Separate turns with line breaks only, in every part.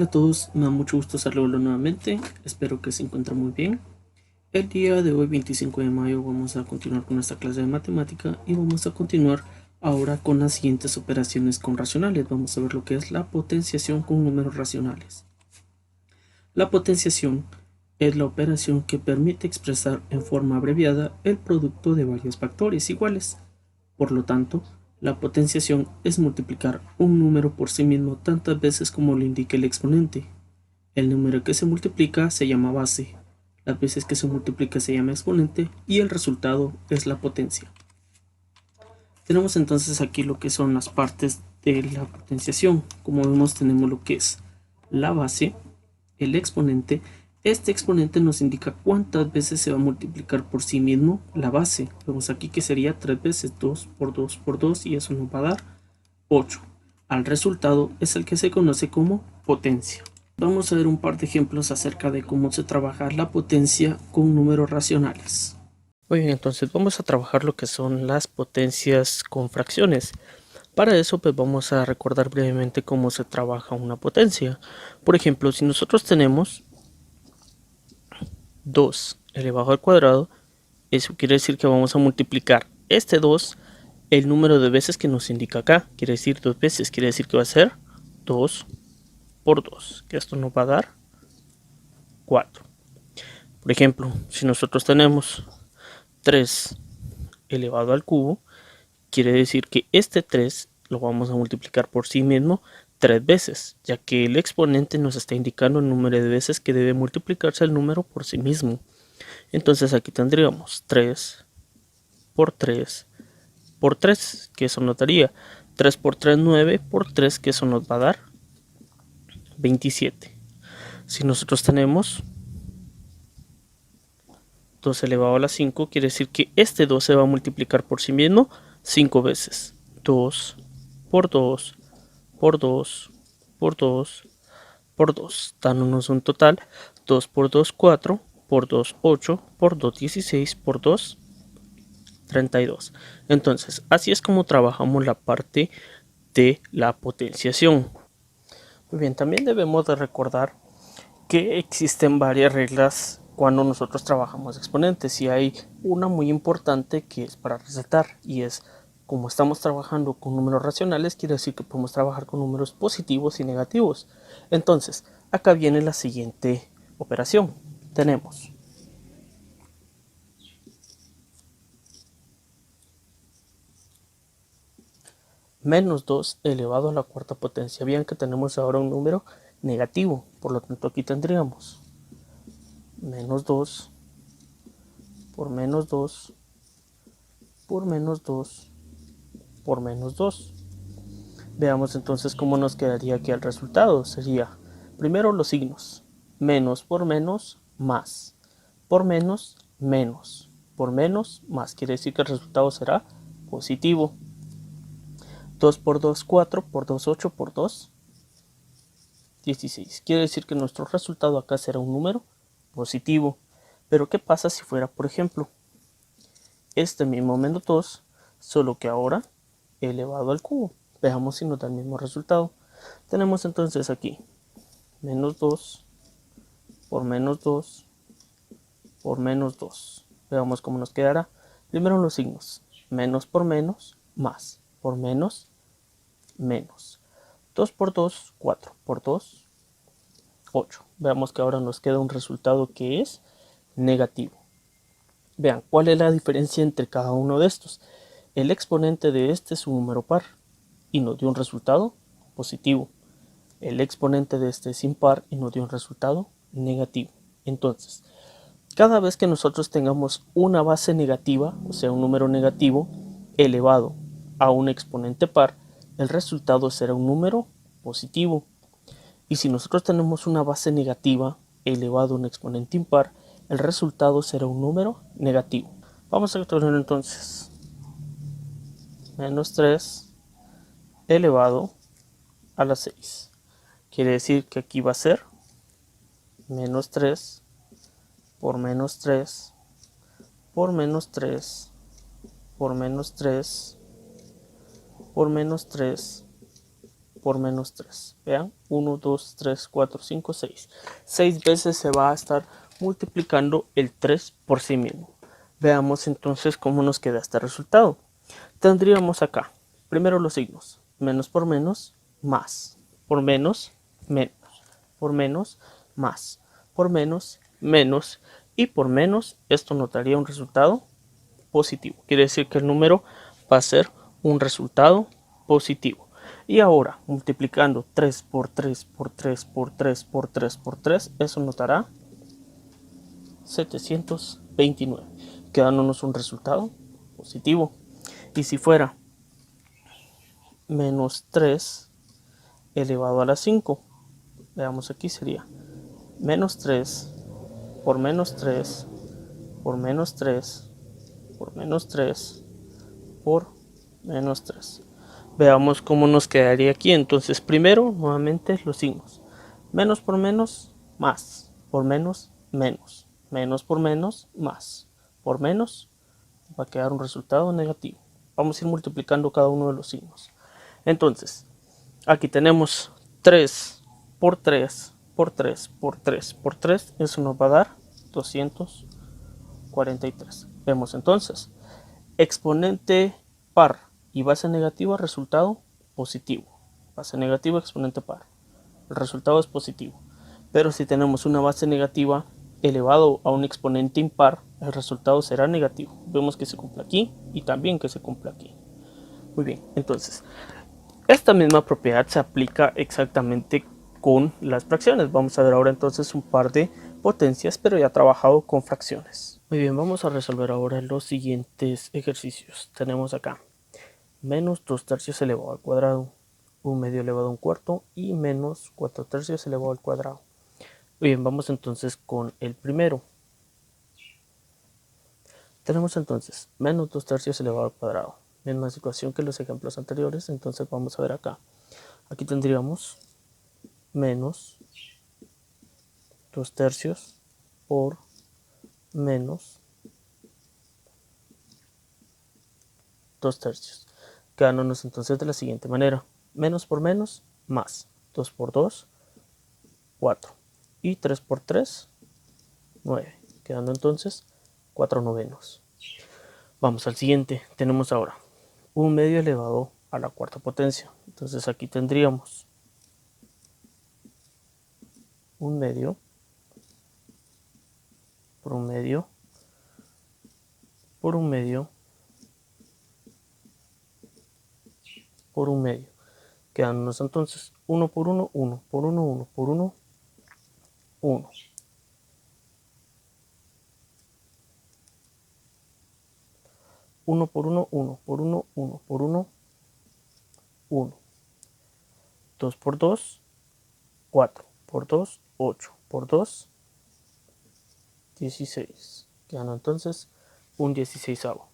Hola a todos, me da mucho gusto saludarlos nuevamente, espero que se encuentren muy bien. El día de hoy, 25 de mayo, vamos a continuar con nuestra clase de matemática y vamos a continuar ahora con las siguientes operaciones con racionales. Vamos a ver lo que es la potenciación con números racionales. La potenciación es la operación que permite expresar en forma abreviada el producto de varios factores iguales. Por lo tanto, la potenciación es multiplicar un número por sí mismo tantas veces como lo indique el exponente. El número que se multiplica se llama base, las veces que se multiplica se llama exponente y el resultado es la potencia. Tenemos entonces aquí lo que son las partes de la potenciación. Como vemos, tenemos lo que es la base, el exponente. Este exponente nos indica cuántas veces se va a multiplicar por sí mismo la base. Vemos aquí que sería 3 veces 2 por 2 por 2 y eso nos va a dar 8. Al resultado es el que se conoce como potencia. Vamos a ver un par de ejemplos acerca de cómo se trabaja la potencia con números racionales. Muy bien, entonces vamos a trabajar lo que son las potencias con fracciones. Para eso pues vamos a recordar brevemente cómo se trabaja una potencia. Por ejemplo, si nosotros tenemos 2 elevado al cuadrado, eso quiere decir que vamos a multiplicar este 2 el número de veces que nos indica acá. Quiere decir 2 veces, quiere decir que va a ser 2 por 2, que esto nos va a dar 4. Por ejemplo, si nosotros tenemos 3 elevado al cubo, quiere decir que este 3 lo vamos a multiplicar por sí mismo 3 veces, ya que el exponente nos está indicando el número de veces que debe multiplicarse el número por sí mismo. Entonces aquí tendríamos 3 por 3 por 3, que eso nos daría 3 por 3, 9 por 3, que eso nos va a dar 27. Si nosotros tenemos 2 elevado a la 5, quiere decir que este 2 se va a multiplicar por sí mismo 5 veces. 2 por 2 por 2 por 2 por 2, dándonos un total 2 por 2, 4, por 2, 8, por 2, 16, por 2, 32. Entonces, así es como trabajamos la parte de la potenciación. Muy bien, también debemos de recordar que existen varias reglas cuando nosotros trabajamos exponentes y hay una muy importante que es para resaltar y es como estamos trabajando con números racionales, quiere decir que podemos trabajar con números positivos y negativos. Entonces, acá viene la siguiente operación. Tenemos menos 2 elevado a la cuarta potencia. Vean que tenemos ahora un número negativo, por lo tanto aquí tendríamos menos 2 por menos 2 por menos 2 por menos 2. Veamos entonces cómo nos quedaría aquí el resultado. Sería primero los signos. Menos por menos, más. Por menos, menos. Por menos, más. Quiere decir que el resultado será positivo. 2 por 2, 4. Por 2, 8. Por 2, 16. Quiere decir que nuestro resultado acá será un número positivo. Pero ¿qué pasa si fuera, por ejemplo, este mismo menos 2, solo que ahora elevado al cubo? Veamos si nos da el mismo resultado. Tenemos entonces aquí menos 2 por menos 2 por menos 2. Veamos cómo nos quedará. Primero los signos. Menos por menos, más. Por menos, menos. 2 por 2, 4. Por 2, 8. Veamos que ahora nos queda un resultado que es negativo. Vean, ¿cuál es la diferencia entre cada uno de estos? El exponente de este es un número par y nos dio un resultado positivo. El exponente de este es impar y nos dio un resultado negativo. Entonces, cada vez que nosotros tengamos una base negativa, o sea, un número negativo elevado a un exponente par, el resultado será un número positivo. Y si nosotros tenemos una base negativa elevado a un exponente impar, el resultado será un número negativo. Vamos a tener entonces menos 3 elevado a la 6. Quiere decir que aquí va a ser menos 3 por menos 3 por menos 3 por menos 3 por menos 3 por menos 3. Vean, 1, 2, 3, 4, 5, 6. 6 veces se va a estar multiplicando el 3 por sí mismo. Veamos entonces cómo nos queda este resultado. Tendríamos acá, primero los signos. Menos por menos, más. Por menos, menos. Por menos, más. Por menos, menos. Y por menos, esto nos daría un resultado positivo. Quiere decir que el número va a ser un resultado positivo. Y ahora, multiplicando 3 por 3 por 3 por 3 por 3 por 3, eso nos dará 729, quedándonos un resultado positivo. Y si fuera menos 3 elevado a la 5, veamos aquí, sería menos 3 por menos 3 por menos 3 por menos 3 por menos 3. Veamos cómo nos quedaría aquí. Entonces, primero, nuevamente los signos. Menos por menos, más. Por menos, menos. Menos por menos, más. Por menos, va a quedar un resultado negativo. Vamos a ir multiplicando cada uno de los signos. Entonces, aquí tenemos 3 por 3 por 3 por 3 por 3. Eso nos va a dar 243. Vemos entonces, exponente par y base negativa, resultado positivo. Base negativa, exponente par. El resultado es positivo. Pero si tenemos una base negativa elevado a un exponente impar, el resultado será negativo. Vemos que se cumple aquí y también que se cumple aquí. Muy bien, entonces, esta misma propiedad se aplica exactamente con las fracciones. Vamos a ver ahora entonces un par de potencias, pero ya trabajado con fracciones. Muy bien, vamos a resolver ahora los siguientes ejercicios. Tenemos acá menos 2 tercios elevado al cuadrado, 1 medio elevado a un cuarto y menos 4 tercios elevado al cuadrado. Muy bien, vamos entonces con el primero. Tenemos entonces menos 2 tercios elevado al cuadrado. Misma situación que los ejemplos anteriores, entonces vamos a ver acá. Aquí tendríamos menos 2 tercios por menos 2 tercios. Quedándonos entonces de la siguiente manera. Menos por menos, más. 2 por 2, 4. Y 3 por 3, 9. Quedando entonces 4 novenos. Vamos al siguiente. Tenemos ahora 1 medio elevado a la cuarta potencia. Entonces aquí tendríamos 1 medio por 1 medio por 1 medio por 1 medio. Quedándonos entonces 1 por 1, 1 por 1, 1 por 1, 1. 1 por 1, 1 por 1, 1 por 1, 1. 2 por 2, 4 por 2, 8 por 2, 16. Quedando entonces un 16avo.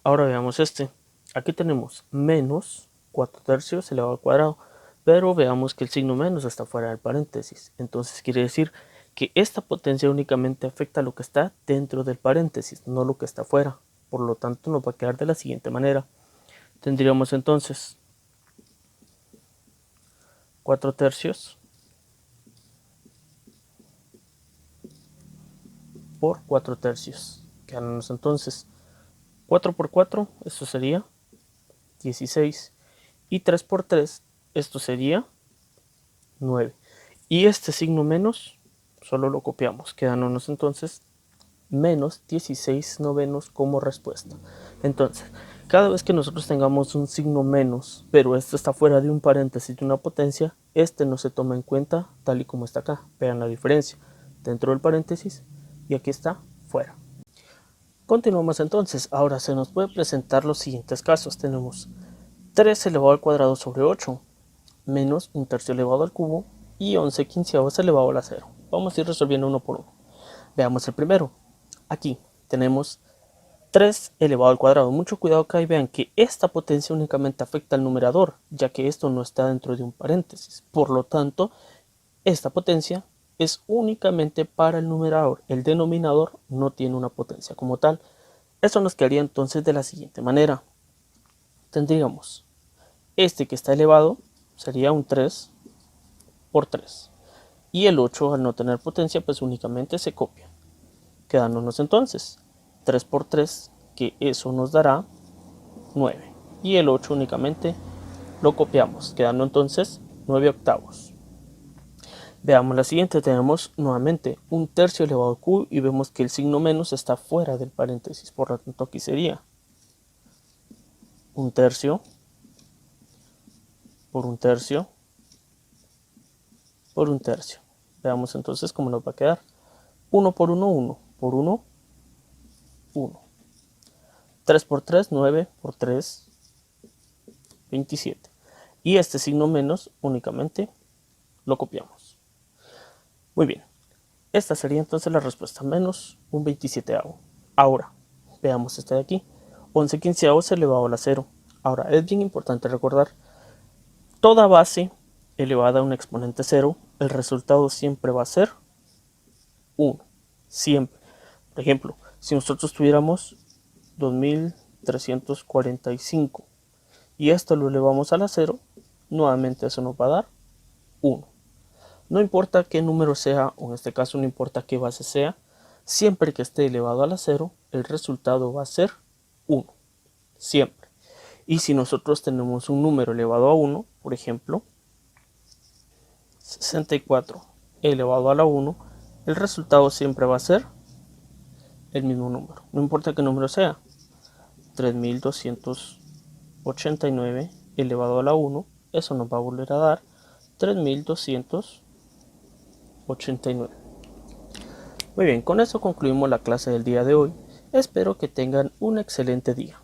Ahora veamos este. Aquí tenemos menos 4 tercios elevado al cuadrado, pero veamos que el signo menos está fuera del paréntesis. Entonces quiere decir que esta potencia únicamente afecta a lo que está dentro del paréntesis, no lo que está fuera. Por lo tanto, nos va a quedar de la siguiente manera. Tendríamos entonces 4 tercios por 4 tercios. Quedándonos entonces 4 por 4, esto sería 16. Y 3 por 3, esto sería 9. Y este signo menos, solo lo copiamos, quedándonos entonces menos 16 novenos como respuesta. Entonces, cada vez que nosotros tengamos un signo menos, pero esto está fuera de un paréntesis de una potencia, este no se toma en cuenta tal y como está acá. Vean la diferencia, dentro del paréntesis y aquí está fuera. Continuamos entonces. Ahora se nos puede presentar los siguientes casos. Tenemos 3 elevado al cuadrado sobre 8 menos 1 tercio elevado al cubo y 11 quinceavos elevado a la 0. Vamos a ir resolviendo uno por uno. Veamos el primero. Aquí tenemos 3 elevado al cuadrado. Mucho cuidado acá y vean que esta potencia únicamente afecta al numerador, ya que esto no está dentro de un paréntesis. Por lo tanto, esta potencia es únicamente para el numerador. El denominador no tiene una potencia como tal. Eso nos quedaría entonces de la siguiente manera. Tendríamos este que está elevado sería un 3 por 3. Y el 8 al no tener potencia pues únicamente se copia. Quedándonos entonces 3 por 3, que eso nos dará 9. Y el 8 únicamente lo copiamos, quedando entonces 9 octavos. Veamos la siguiente, tenemos nuevamente un tercio elevado a q y vemos que el signo menos está fuera del paréntesis, por lo tanto aquí sería un tercio por un tercio por un tercio. Veamos entonces cómo nos va a quedar. 1 por 1, 1 por 1, 1. 3 por 3, 9 por 3, 27. Y este signo menos únicamente lo copiamos. Muy bien. Esta sería entonces la respuesta, menos un 27avo. Ahora, veamos este de aquí. 11 quinceavos elevado a la 0. Ahora, es bien importante recordar, toda base elevada a un exponente 0, el resultado siempre va a ser 1. Siempre. Por ejemplo, si nosotros tuviéramos 2345 y esto lo elevamos a la 0, nuevamente eso nos va a dar 1. No importa qué número sea, o en este caso no importa qué base sea, siempre que esté elevado a la 0, el resultado va a ser 1. Siempre. Y si nosotros tenemos un número elevado a 1, por ejemplo, 64 elevado a la 1, el resultado siempre va a ser el mismo número. No importa qué número sea. 3289 elevado a la 1, eso nos va a volver a dar 3289. Muy bien, con eso concluimos la clase del día de hoy. Espero que tengan un excelente día.